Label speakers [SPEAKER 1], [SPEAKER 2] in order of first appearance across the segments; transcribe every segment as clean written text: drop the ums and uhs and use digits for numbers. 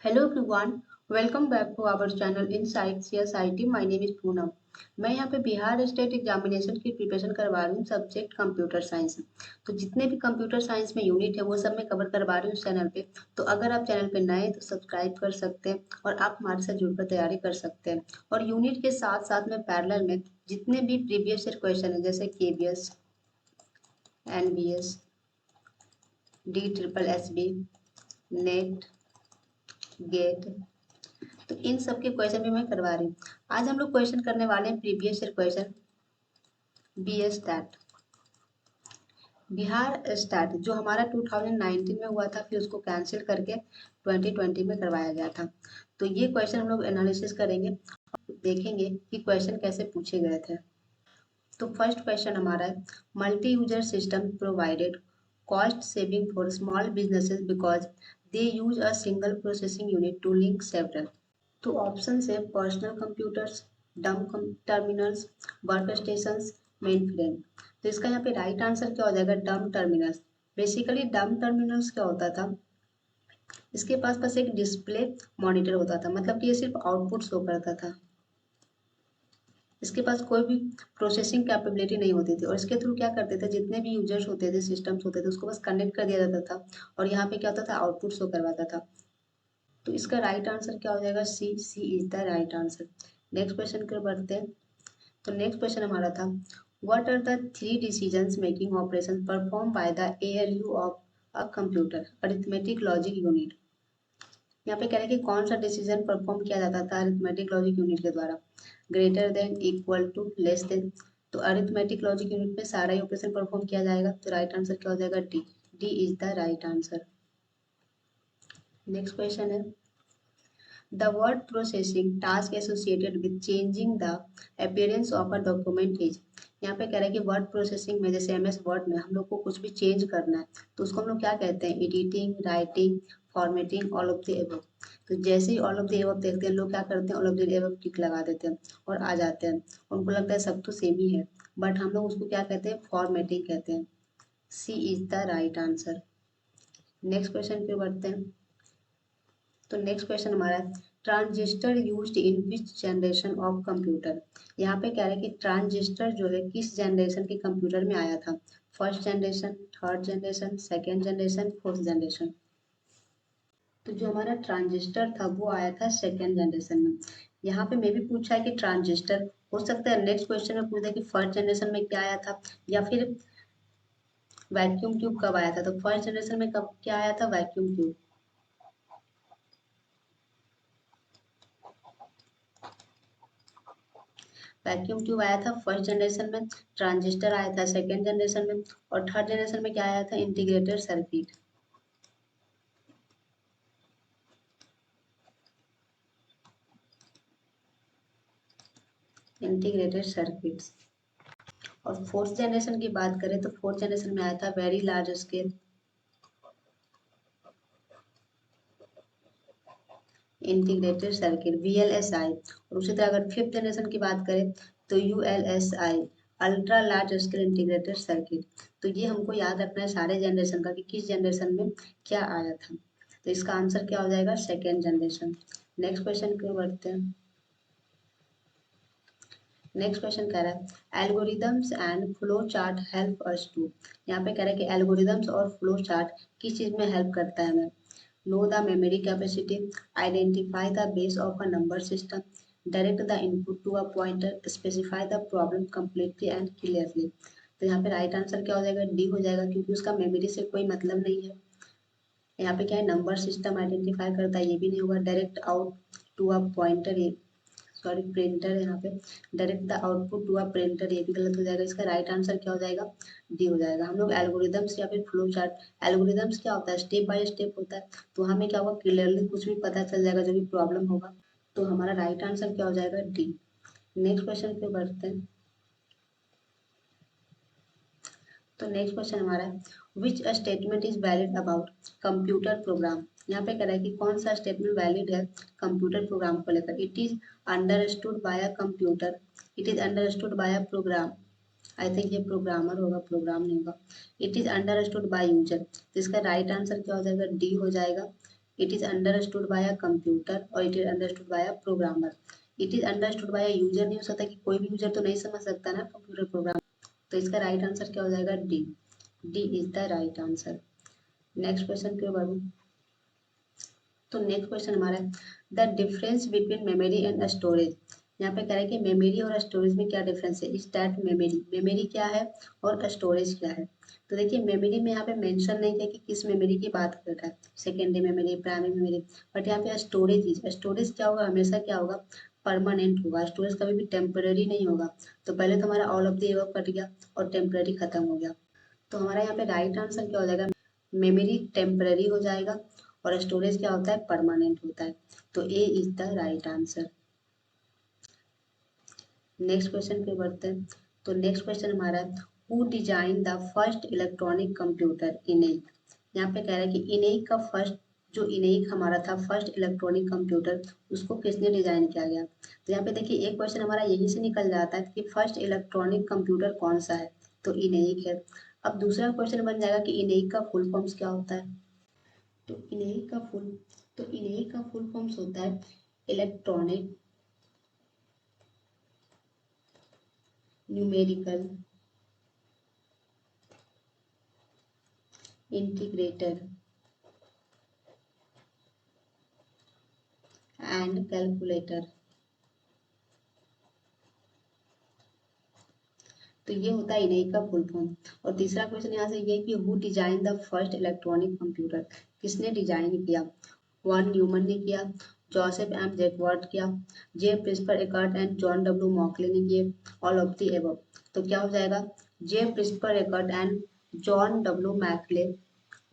[SPEAKER 1] Hello everyone, welcome back to our channel insight CSIT. My name is Poonam. मैं यहाँ पे Bihar state examination की preparation करवा रही हूँ, सब्जेक्ट कंप्यूटर साइंस। तो जितने भी कंप्यूटर साइंस में यूनिट है वो सब मैं कवर करवा रही हूँ इस चैनल पे। तो अगर आप चैनल पे नए हैं तो सब्सक्राइब कर सकते हैं और आप हमारे साथ जुड़कर तैयारी कर सकते हैं। और यूनिट के साथ साथ में पैरेलल में जितने भी प्रीवियस ईयर क्वेश्चन है जैसे KBS, NBS, DSSB, NET, GATE, तो इन सब के क्वेश्चन भी मैं करवा रही हूँ। आज हम लोग क्वेश्चन करने वाले हैं previous year question BA STET, Bihar STET जो हमारा 2019 में हुआ था, फिर उसको कैंसिल करके 2020 में करवाया गया था। तो ये क्वेश्चन हम लोग एनालिसिस करेंगे, देखेंगे कि क्वेश्चन कैसे पूछे गए थे। तो फर्स्ट क्वेश्चन हमारा है, multi user system provided cost saving for small businesses because they use a single processing unit to link several. तो ऑप्शन है personal computers, dumb terminals, work station, main frame. तो इसका यहाँ पे राइट आंसर क्या हो जाएगा, डम टर्मिनल्स। बेसिकली डम टर्मिनल्स क्या होता था, इसके पास बस एक डिस्प्ले मॉनिटर होता था, मतलब कि ये सिर्फ आउटपुट शो करता था। इसके पास कोई भी प्रोसेसिंग कैपेबिलिटी नहीं होती थी। और इसके थ्रू क्या करते थे, जितने भी यूजर्स होते थे, सिस्टम्स होते थे, उसको बस कनेक्ट कर दिया जाता था और यहाँ पे क्या होता था, आउटपुट शो करवाता था। तो इसका राइट आंसर क्या हो जाएगा, C. C is the right answer. Next question की ओर बढ़ते हैं। तो नेक्स्ट क्वेश्चन हमारा था, what are the three decisions making operation perform by the ALU of a computer, arithmetic logic unit. यहाँ पे कह रहे हैं कि कौन सा डिसीजन परफॉर्म किया जाता था अरिथमेटिक लॉजिक यूनिट के द्वारा, greater than, equal to, less than. तो अरिथमेटिक लॉजिक यूनिट में सारा ही ऑपरेशन परफॉर्म किया जाएगा। तो राइट आंसर क्या हो जाएगा, D. D is the right answer. Next question है, the word processing task associated with changing the appearance of a document is। यहाँ पे कह रहा है कि वर्ड प्रोसेसिंग में जैसे एमएस वर्ड में हम लोग को कुछ भी चेंज करना है तो उसको हम लोग क्या कहते हैं, editing, writing, formatting, all of the above. तो जैसे ही ऑल ऑफ द एबव देखते हैं लोग क्या करते हैं, ऑल ऑफ द एबव टिक लगा देते हैं और आ जाते हैं, उनको लगता है सब तो सेम ही है, बट हम लोग उसको क्या कहते हैं, फॉर्मेटिंग कहते हैं। C is the right answer. Next question पे बढ़ते हैं। तो नेक्स्ट क्वेश्चन हमारा है, transistor used in which generation of computer. यहाँ पे कह रहे हैं कि ट्रांजिस्टर जो है किस जनरेशन के कंप्यूटर में आया था, first generation, third generation, second generation, fourth generation. तो जो हमारा ट्रांजिस्टर था वो आया था सेकेंड जनरेशन में। यहाँ पे मे भी पूछा है कि ट्रांजिस्टर, हो सकता है नेक्स्ट क्वेश्चन में पूछा है कि फर्स्ट जनरेशन में क्या आया था, या फिर वैक्यूम ट्यूब कब आया था। तो फर्स्ट जनरेशन में कब क्या आया था, वैक्यूम ट्यूब। वैक्यूम ट्यूब आया था फर्स्ट जनरेशन में, ट्रांजिस्टर आया था सेकेंड जनरेशन में, और थर्ड जनरेशन में क्या आया था, इंटीग्रेटेड सर्किट। Integrated circuits. और फोर्थ जनरेशन की बात करें तो फोर्थ जनरेशन में आया था very large scale integrated circuit, VLSI। और उसी तरह अगर फिफ्थ जनरेशन की बात करें तो ULSI, ultra large scale integrated circuit. तो ये हमको याद रखना है सारे जनरेशन का कि किस जनरेशन में क्या आया था। तो इसका आंसर क्या हो जाएगा, सेकेंड जनरेशन। नेक्स्ट क्वेश्चन की ओर बढ़ते हैं। नेक्स्ट क्वेश्चन कह रहा है, algorithms and flow chart help us to. यहाँ पे कह रहा है कि एल्गोरिदम्स और फ्लो चार्ट किस चीज में हेल्प करता है हमें, know the memory capacity, identify the base of a number system, direct the input to a pointer, specify the problem completely and clearly. तो यहाँ पे राइट आंसर क्या हो जाएगा, डी हो जाएगा, क्योंकि उसका मेमोरी से कोई मतलब नहीं है। यहाँ पे क्या है, नंबर सिस्टम आइडेंटिफाई करता है, ये भी नहीं होगा। Direct out to a pointer, ये सॉरी प्रिंटर है यहाँ पे, direct the output to a printer, ये भी गलत हो जाएगा। इसका राइट आंसर क्या हो जाएगा, डी हो जाएगा। हम लोग एल्गोरिदम्स या फिर फ्लो चार्ट, एल्गोरिदम्स क्या होता है, स्टेप बाय स्टेप होता है, तो हमें क्या होगा, क्लियरली कुछ भी पता चल जाएगा जो भी प्रॉब्लम होगा। तो हमारा राइट आंसर क्या हो जाएगा, डी। नेक्स्ट क्वेश्चन पे बढ़ते हैं। तो नेक्स्ट क्वेश्चन हमारा है, which statement is valid about computer program. यहाँ पे कह रहा है कि कौन सा स्टेटमेंट वैलिड है कंप्यूटर प्रोग्राम को लेकर। It is understood by a computer, it is understood by a program. I think ये प्रोग्रामर होगा, प्रोग्राम नहीं होगा। It is understood by user. तो इसका राइट आंसर क्या हो जाएगा, डी हो जाएगा। It is understood by a computer और it is understood by a programmer. It is understood by a user नहीं हो सकता कि कोई भी यूजर तो नहीं समझ सकता ना कंप्यूटर प्रोग्राम। तो इसका राइट आंसर क्या हो जाएगा? D. D is the right answer. Next question की ओर बढ़ूं तो नेक्स्ट क्वेश्चन हमारा है the difference between memory and storage. यहाँ पे कह रहा है कि मेमोरी और स्टोरेज में क्या डिफरेंस है। इज दैट मेमोरी, मेमोरी क्या है और स्टोरेज क्या है। तो देखिए मेमोरी में यहाँ पे मेंशन नहीं किया कि किस मेमोरी की बात कर रहा है, secondary memory, primary memory. But यहाँ पे स्टोरेज, स्टोरेज क्या होगा, हमेशा क्या होगा, परमानेंट होगा। स्टोरेज कभी भी टेम्पररी नहीं होगा। तो पहले तो हमारा all of the above cut गया और टेम्पररी खत्म हो गया। तो हमारा यहाँ पे राइट आंसर क्या हो जाएगा, मेमोरी टेम्पररी हो जाएगा और स्टोरेज क्या होता है, परमानेंट होता है। तो A is the right answer. Next question पे बढ़ते हैं। तो नेक्स्ट क्वेश्चन हमारा है who design the first electronic computer ENIAC. यहाँ पे कह रहा है कि इनेक का फर्स्ट, जो इनेक हमारा था फर्स्ट इलेक्ट्रॉनिक कंप्यूटर, उसको किसने डिजाइन किया गया। तो यहाँ पे देखिए एक क्वेश्चन हमारा यही से निकल जाता है कि फर्स्ट इलेक्ट्रॉनिक कंप्यूटर कौन सा है, तो इनेक है। अब दूसरा क्वेश्चन बन जाएगा कि इनेक का फुल फॉर्म्स क्या होता है। तो इनेक का फुल फॉर्म्स होता है electronic numerical integrator and calculator. तो ये होता है इनेक का फुल फॉर्म। और तीसरा क्वेश्चन यहाँ से ये कि who design the first electronic computer, किसने डिजाइन किया। वॉन न्यूमन ने किया, जोसेफ एम जैकवर्थ किया, J Presper Eckert and John W Mauchly ने किए, ऑल ऑफ द एबव। तो क्या हो जाएगा, J Presper Eckert and John W Mauchly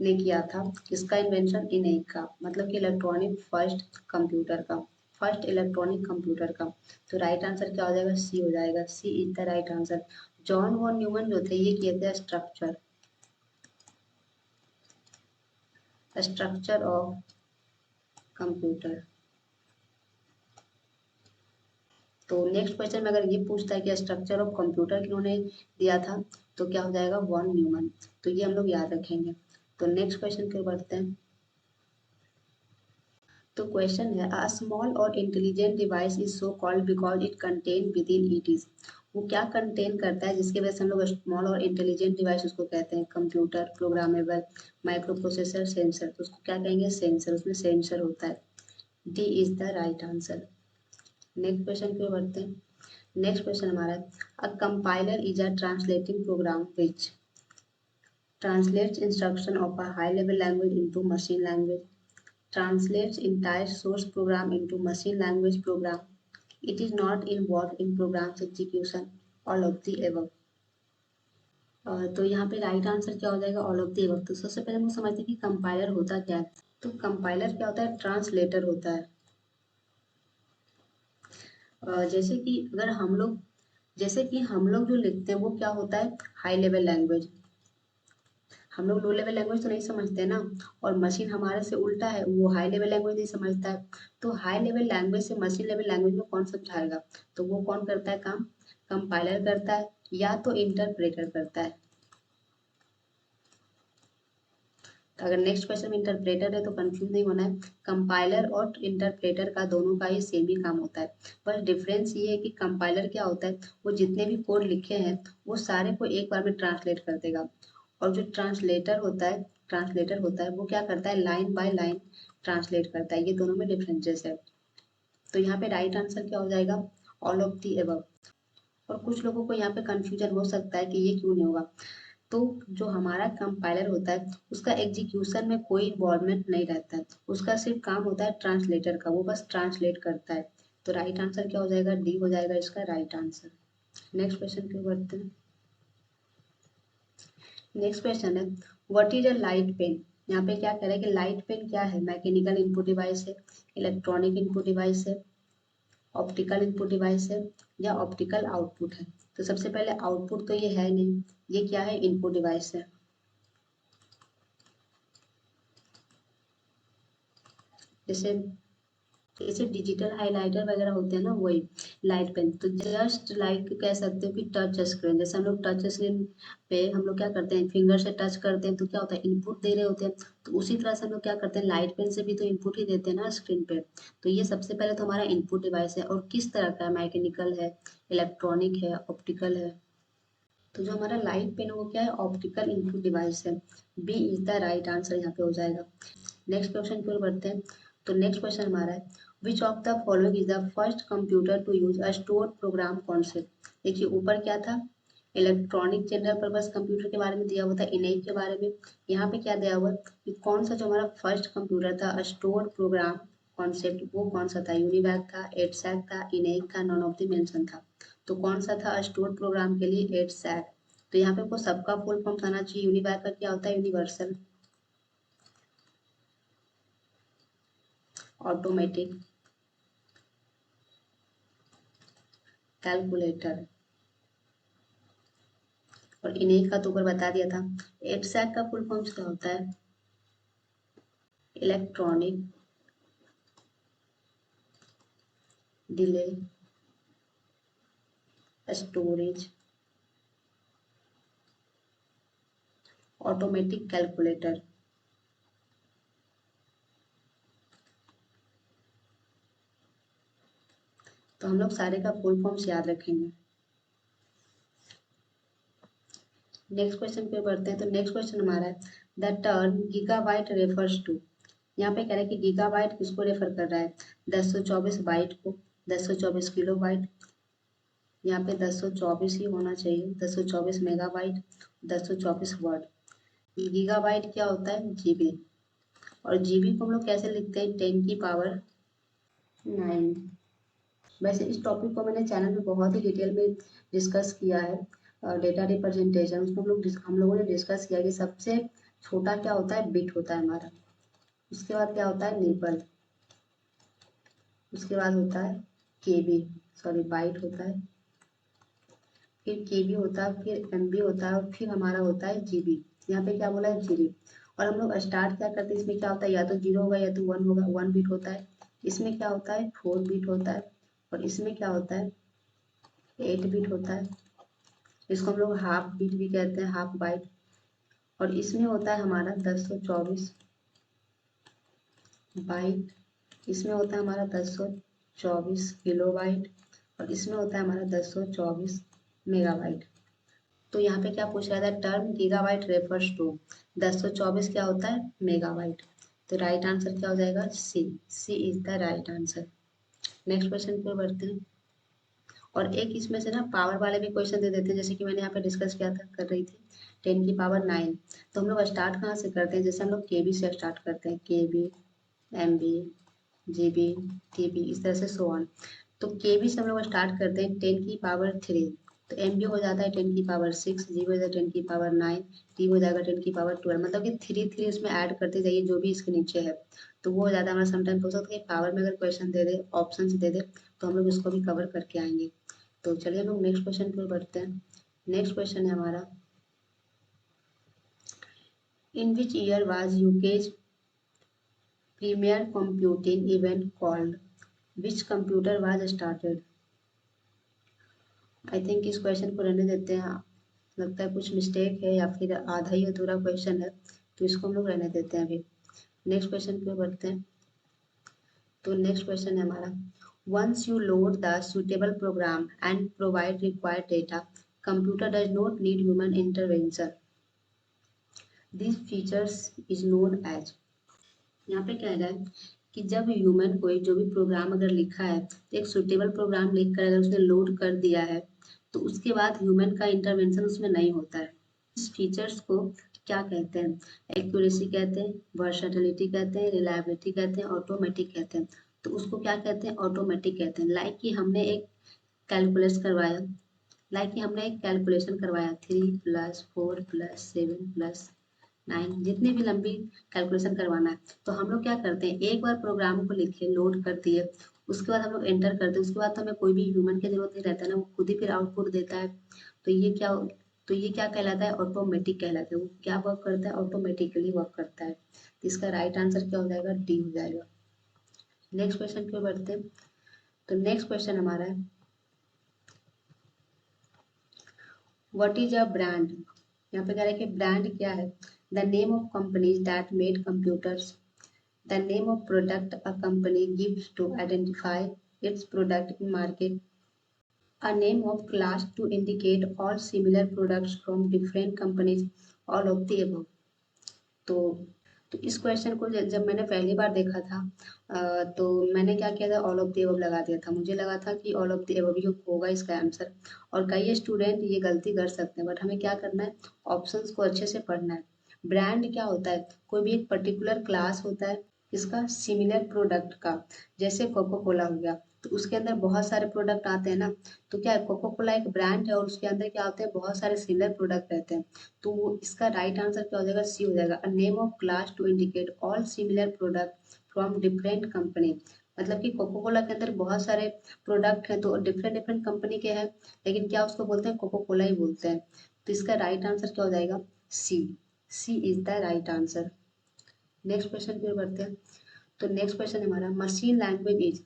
[SPEAKER 1] ने किया था। किसका इन्वेंशन, इनेक का, मतलब कि इलेक्ट्रॉनिक फर्स्ट कंप्यूटर का, फर्स्ट इलेक्ट्रॉनिक कंप्यूटर का। तो राइट आंसर क्या हो जाएगा, सी हो जाएगा। C is the right answer. John von Neumann जो थे ये किए थे स्ट्रक्चर, स्ट्रक्चर ऑफ कंप्यूटर। तो नेक्स्ट क्वेश्चन में अगर ये पूछता है कि स्ट्रक्चर ऑफ कंप्यूटर किन्होंने दिया था, तो क्या हो जाएगा, वॉन न्यूमन। तो ये हम लोग याद रखेंगे। तो नेक्स्ट क्वेश्चन की ओर बढ़ते हैं। तो क्वेश्चन है अ स्मॉल और intelligent device is so called because it contain with in it is. वो क्या कंटेन करता है जिसकी वजह से हम लोग स्मॉल और इंटेलिजेंट डिवाइस उसको कहते हैं, computer, programmable, microprocessor, sensor. तो उसको क्या कहेंगे, सेंसर। उसमें सेंसर होता है। D is the right answer. Next question पे बढ़ते हैं। नेक्स्ट क्वेश्चन हमारा है a compiler is a translating program which translates instruction of a high level language into machine language, translates entire source program into machine language program. It is not involved in programs execution. All of the above. तो यहाँ पे right answer क्या हो जाएगा, all of the above. तो सबसे पहले हम लोग समझते हैं कि कंपाइलर होता क्या है। तो कंपाइलर क्या होता है, ट्रांसलेटर होता है। जैसे कि अगर हम लोग, जैसे कि हम लोग जो लिखते हैं वो क्या होता है, हाई लेवल लैंग्वेज। हम लोग लो लेवल लैंग्वेज तो नहीं समझते ना, और मशीन हमारे से उल्टा है, वो हाई लेवल लैंग्वेज नहीं समझता है। तो हाई लेवल लैंग्वेज से मशीन लेवल लैंग्वेज में कौन समझाएगा, तो वो कौन करता है काम, कंपाइलर करता है या तो इंटरप्रेटर करता है। तो अगर नेक्स्ट क्वेश्चन में इंटरप्रेटर है तो कंफ्यूज नहीं होना है, कंपाइलर और इंटरप्रेटर का दोनों का ही सेम ही काम होता है। बस डिफरेंस ये है कि कंपाइलर क्या होता है, वो जितने भी कोड लिखे हैं वो सारे को एक बार में ट्रांसलेट कर देगा। और जो ट्रांसलेटर होता है वो क्या करता है, लाइन बाय लाइन ट्रांसलेट करता है। ये दोनों में डिफरेंसेस है। तो यहाँ पे राइट आंसर क्या हो जाएगा, ऑल ऑफ दी अबव। और कुछ लोगों को यहाँ पे कंफ्यूजन हो सकता है कि ये क्यों नहीं होगा। तो जो हमारा कंपाइलर होता है उसका एग्जीक्यूशन में कोई इन्वॉल्वमेंट नहीं रहता है, उसका सिर्फ काम होता है ट्रांसलेटर का, वो बस ट्रांसलेट करता है। तो राइट आंसर क्या हो जाएगा, डी हो जाएगा इसका राइट आंसर। नेक्स्ट क्वेश्चन पे बढ़ते हैं। नेक्स्ट क्वेश्चन है what is a light pen. यहाँ पे क्या कह रहा है कि लाइट पेन क्या है, मैकेनिकल इनपुट डिवाइस है, इलेक्ट्रॉनिक इनपुट डिवाइस है, ऑप्टिकल इनपुट डिवाइस है या ऑप्टिकल आउटपुट है। तो सबसे पहले आउटपुट तो ये है नहीं, ये क्या है, इनपुट डिवाइस है। जैसे जैसे डिजिटल हाइलाइटर वगैरह होते हैं ना, वही। लाइट पेन, तो जस्ट लाइक कह सकते हो कि टच स्क्रीन, जैसे हम लोग टच स्क्रीन पे हम लोग क्या करते हैं, फिंगर से टच करते हैं तो क्या होता है, इनपुट दे रहे होते हैं। तो उसी तरह से हम लोग क्या करते हैं, लाइट पेन से भी तो इनपुट ही देते हैं ना स्क्रीन पे। तो ये सबसे पहले तो हमारा इनपुट डिवाइस है, और किस तरह का, मैकेनिकल है, इलेक्ट्रॉनिक है, ऑप्टिकल है। तो जो हमारा लाइट पेन है वो क्या है, ऑप्टिकल इनपुट डिवाइस है। B is the right answer यहाँ पे हो जाएगा। नेक्स्ट क्वेश्चन की ओर बढ़ते हैं। तो नेक्स्ट क्वेश्चन हमारा है, which of the following is the first computer to use a store program concept. देखिए ऊपर क्या था, इलेक्ट्रॉनिक जनरल पर्पस कंप्यूटर के बारे में दिया हुआ था, इनेक के बारे में। यहाँ पे क्या दिया हुआ है कि कौन सा जो हमारा फर्स्ट कंप्यूटर था स्टोर प्रोग्राम कॉन्सेप्ट, वो कौन सा था, यूनिवैक था, एडसैक था, इनेक था, नॉन ऑफ द मेंशन था। तो कौन सा था स्टोर प्रोग्राम के लिए, एडसैक। तो यहाँ पे आपको सबका फुल फॉर्म आना चाहिए। यूनिवैक का क्या होता है, यूनिवर्सल ऑटोमेटिक कैलकुलेटर, और इनेक का तो ऊपर बता दिया था। एडसैक का फुल फॉर्म क्या होता है, electronic delay storage automatic calculator. तो हम लोग सारे का फुल फॉर्म्स याद रखेंगे। नेक्स्ट क्वेश्चन पे बढ़ते हैं। तो नेक्स्ट क्वेश्चन हमारा है, the term gigabyte refers to. यहाँ पे कह रहा है कि गीगाबाइट किसको रेफर कर रहा है, 1024 बाइट को, 1024 किलो बाइट। यहाँ पे 1024 ही होना चाहिए, 1024 मेगाबाइट, 1024 वर्ड। गीगाबाइट क्या होता है, जीबी। और जीबी को हम लोग कैसे लिखते हैं, 10⁹। वैसे इस टॉपिक को मैंने चैनल में बहुत ही डिटेल में डिस्कस किया है। डेटा रिप्रेजेंटेशन, उसको हम लोगों ने डिस्कस किया कि सबसे छोटा क्या होता है, बिट होता है हमारा। उसके बाद क्या होता है, निबल। उसके बाद होता है केबी, सॉरी बाइट होता है, फिर केबी होता है, फिर एमबी होता है, और फिर हमारा होता है जीबी। यहाँ पे क्या बोला है, जीबी। और हम लोग स्टार्ट क्या करते हैं, इसमें क्या होता है, या तो जीरो होगा या तो वन होगा, 1 बिट होता है। इसमें क्या होता है, 4 बिट होता है। और इसमें क्या होता है, 8 बिट होता है। इसको हम लोग हाफ बिट भी कहते हैं, हाफ बाइट। और इसमें होता है हमारा 1024 बाइट। इसमें होता है हमारा 1024 किलो बाइट। और इसमें होता है हमारा 1024 मेगाबाइट। तो यहाँ पे क्या पूछ रहा था, टर्म गीगाबाइट रेफर्स टू, 1024 क्या होता है, मेगाबाइट। तो राइट आंसर क्या हो जाएगा, C. C is the right answer. Next question पे बढ़ते हैं। और एक इसमें से ना पावर वाले भी क्वेश्चन दे देते हैं, जैसे कि मैंने यहाँ पे डिस्कस किया था, कर रही थी, 10⁹ तो हम लोग स्टार्ट कहाँ से करते हैं, जैसे हम लोग केबी से स्टार्ट करते हैं, केबी, एमबी, जीबी, टीबी, इस तरह से सो ऑन। तो केबी से हम लोग स्टार्ट करते हैं 10⁵। तो एमबी हो जाता है 10⁶, जीबी हो जाता है 10⁹, टी हो जाएगा 10⁵, मतलब कि थ्री थ्री इसमें ऐड करते जाइए जो भी इसके नीचे है। तो वो हो जाता है हमारा। समटाइम्स हो सकता है पावर में अगर क्वेश्चन दे दे, ऑप्शन दे दे, तो हम लोग इसको भी कवर करके आएंगे। तो चलिए हम लोग नेक्स्ट क्वेश्चन पर बढ़ते हैं। नेक्स्ट क्वेश्चन है हमारा, in which year was UK's premier computing event called, which computer was started. I think इस क्वेश्चन को रहने देते हैं, लगता है कुछ मिस्टेक है या फिर आधा ही अधूरा क्वेश्चन है, तो इसको हम लोग रहने देते हैं अभी। नेक्स्ट क्वेश्चन पे बढ़ते हैं। तो नेक्स्ट क्वेश्चन है हमारा, once you load the suitable program and provide required data, computer does not need human intervention, this features is known as. यहाँ पे कह रहा है कि जब ह्यूमन कोई जो भी प्रोग्राम अगर लिखा है, तो एक सुटेबल प्रोग्राम लिख कर अगर उसने लोड कर दिया है, तो उसके बाद ह्यूमन का इंटरवेंशन उसमें नहीं होता है। इस फीचर्स को क्या कहते हैं, एक्यूरेसी कहते हैं, वर्सेटिलिटी कहते हैं, रिलायबिलिटी कहते हैं, ऑटोमेटिक कहते हैं। तो उसको क्या कहते हैं, ऑटोमेटिक कहते हैं। लाइक कि हमने एक कैलकुलेस करवाया, लाइक कि हमने एक कैलकुलेशन करवाया, 3+4+7+9, जितनी भी लंबी कैलकुलेशन करवाना है, तो हम लोग क्या करते हैं, एक बार प्रोग्राम को लिखे, लोड कर दिए, उसके बाद हम लोग एंटर करते हैं, उसके बाद तो हमें कोई भी ह्यूमन की जरूरत नहीं रहता है ना, वो खुद ही फिर आउटपुट देता है। तो ये क्या, तो ये क्या कहलाता है, ऑटोमेटिक कहलाता है। वो क्या वर्क करता है, ऑटोमेटिकली वर्क करता है। तो इसका राइट आंसर क्या हो जाएगा, डी हो जाएगा। नेक्स्ट क्वेश्चन पे बढ़ते हैं। तो नेक्स्ट क्वेश्चन हमारा है, व्हाट इज अ ब्रांड, यहाँ पे कह रहा है कि ब्रांड क्या है। The name of companies that made computers, the name of product a company gives to identify its product in market, a name of class to indicate all similar products from different companies, all of the above। तो इस क्वेश्चन को जब मैंने पहली बार देखा था तो मैंने क्या किया था, ऑल ऑफ द अबव लगा दिया था। मुझे लगा था कि ऑल ऑफ द अबव ही होगा इसका आंसर, और कई स्टूडेंट ये गलती कर सकते हैं, बट हमें क्या करना है, ऑप्शंस को अच्छे से पढ़ना है। ब्रांड क्या होता है, कोई भी एक पर्टिकुलर क्लास होता है इसका सिमिलर प्रोडक्ट का, जैसे कोको कोला हो गया, तो उसके अंदर बहुत सारे प्रोडक्ट आते हैं ना, तो क्या है, कोको कोला एक ब्रांड है और उसके अंदर क्या होते हैं, बहुत सारे सिमिलर प्रोडक्ट रहते हैं। तो वो इसका राइट आंसर क्या हो जाएगा, सी हो जाएगा। A name of class to indicate all similar product from different company, मतलब कि कोको कोला के अंदर बहुत सारे प्रोडक्ट हैं तो डिफरेंट डिफरेंट कंपनी के हैं, लेकिन क्या उसको बोलते हैं, कोको कोला ही बोलते हैं। तो इसका राइट आंसर क्या हो जाएगा, C. C is the right answer. Next question की ओर बढ़ते हैं। तो नेक्स्ट क्वेश्चन हमारा, machine language is,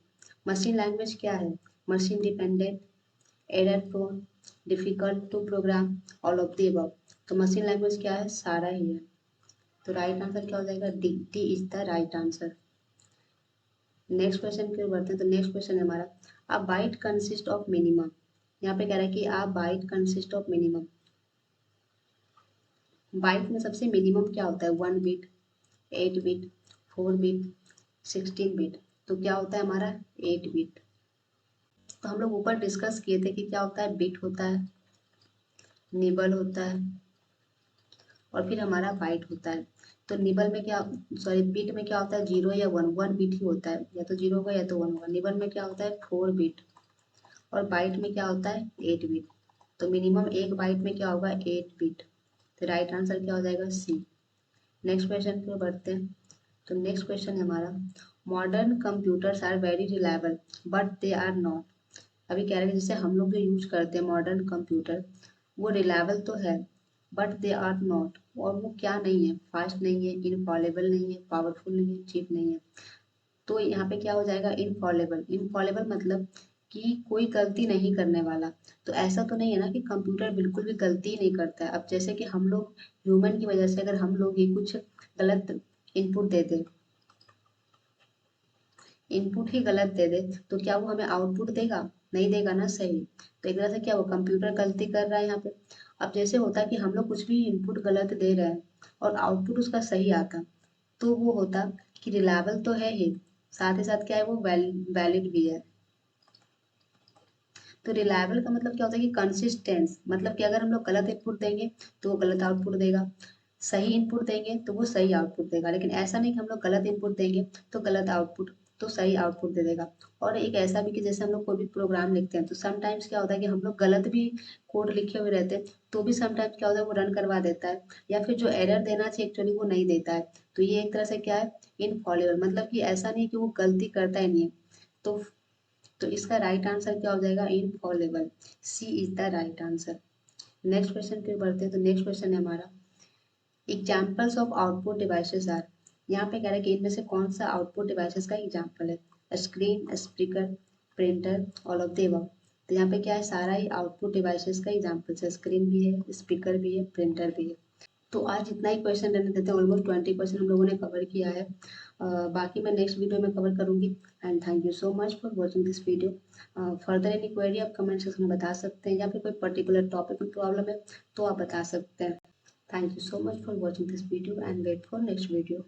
[SPEAKER 1] machine language क्या है, machine dependent, error prone, difficult to program, all of the above. तो मशीन लैंग्वेज क्या है, सारा ही है। तो राइट आंसर क्या हो जाएगा, D, D is the right answer. Next question की ओर बढ़ते हैं। तो नेक्स्ट क्वेश्चन है हमारा, a byte consist of minimum, यहाँ पे कह रहा है कि a byte consist of minimum, byte में सबसे मिनिमम क्या होता है, 1 बिट, 8 बिट, 4 बिट, 16 बिट। तो क्या होता है हमारा, 8 बिट। तो हम लोग ऊपर डिस्कस किए थे कि क्या होता है, बिट होता है, निबल होता है, और फिर हमारा बाइट होता है। तो निबल में क्या, सॉरी बिट में क्या होता है, 0 या 1, 1 बिट ही होता है, या तो 0 होगा या तो 1 होगा। निबल में क्या होता है, 4 बिट, और बाइट में क्या होता है, 8 बिट। तो मिनिमम एक बाइट में क्या होगा, 8 बिट। तो राइट आंसर क्या हो जाएगा, सी। नेक्स्ट क्वेश्चन पे बढ़ते हैं। तो नेक्स्ट क्वेश्चन है हमारा, modern computers are very reliable but they are not. अभी कह रहे हैं जैसे हम लोग जो यूज करते हैं मॉडर्न कंप्यूटर, वो रिलायबल तो है बट दे आर नॉट, और वो क्या नहीं है, फास्ट नहीं है, इनफॉलेबल नहीं है, पावरफुल नहीं है, चीप नहीं है। तो यहाँ पे क्या हो जाएगा, इनफॉलेबल। इनफॉलेबल मतलब कि कोई गलती नहीं करने वाला। तो ऐसा तो नहीं है ना कि कंप्यूटर बिल्कुल भी गलती ही नहीं करता है। अब जैसे कि हम लोग ह्यूमन की वजह से अगर हम लोग ही कुछ गलत इनपुट दे दे, इनपुट ही गलत दे दे, तो क्या वो हमें आउटपुट देगा, नहीं देगा ना, सही। तो एक तरह से क्या, वो कंप्यूटर गलती कर रहा है यहाँ पे। अब जैसे होता है कि हम लोग कुछ भी इनपुट गलत दे रहे हैं और आउटपुट उसका सही आता, तो वो होता कि रिलायबल तो है ही, साथ ही साथ क्या है, वो वैलिड भी है। तो रिलायबल का मतलब क्या होता है कि कंसिस्टेंस, मतलब कि अगर हम लोग गलत इनपुट देंगे तो वो गलत आउटपुट देगा, सही इनपुट देंगे तो वो सही आउटपुट देगा। लेकिन ऐसा नहीं कि हम लोग गलत इनपुट देंगे तो गलत आउटपुट, तो सही आउटपुट दे देगा। और एक ऐसा भी कि जैसे हम लोग कोई भी प्रोग्राम लिखते हैं तो समटाइम्स क्या होता है कि हम लोग गलत भी कोड लिखे हुए रहते हैं, तो भी समटाइम्स क्या होता है, वो रन करवा देता है, या फिर जो एरर देना चाहिए एक्चुअली वो नहीं देता है। तो ये एक तरह से क्या है, इनफॉलेबल, मतलब कि ऐसा नहीं कि वो गलती करता ही नहीं है। तो इसका राइट आंसर क्या हो जाएगा, infallible. C is the right answer. Next question पे बढ़ते हैं। तो नेक्स्ट क्वेश्चन है हमारा, examples of output devices are, यहाँ पे कह रहा है कि इनमें से कौन सा आउटपुट डिवाइसेस का एग्जाम्पल है, screen, speaker, printer, all of the above. तो यहाँ पे क्या है, सारा ही आउटपुट डिवाइसेस का एग्जाम्पल है, स्क्रीन भी है, स्पीकर भी है, प्रिंटर भी है। तो आज इतना ही क्वेश्चन रहने देते हैं, ऑलमोस्ट 20% हम लोगों ने कवर किया है। बाकी मैं नेक्स्ट वीडियो में कवर करूंगी। And thank you so much for watching this video. Further any query आप कमेंट सेक्शन में बता सकते हैं, या फिर कोई पर्टिकुलर टॉपिक में प्रॉब्लम है तो आप बता सकते हैं। Thank you so much for watching this video and wait for next video.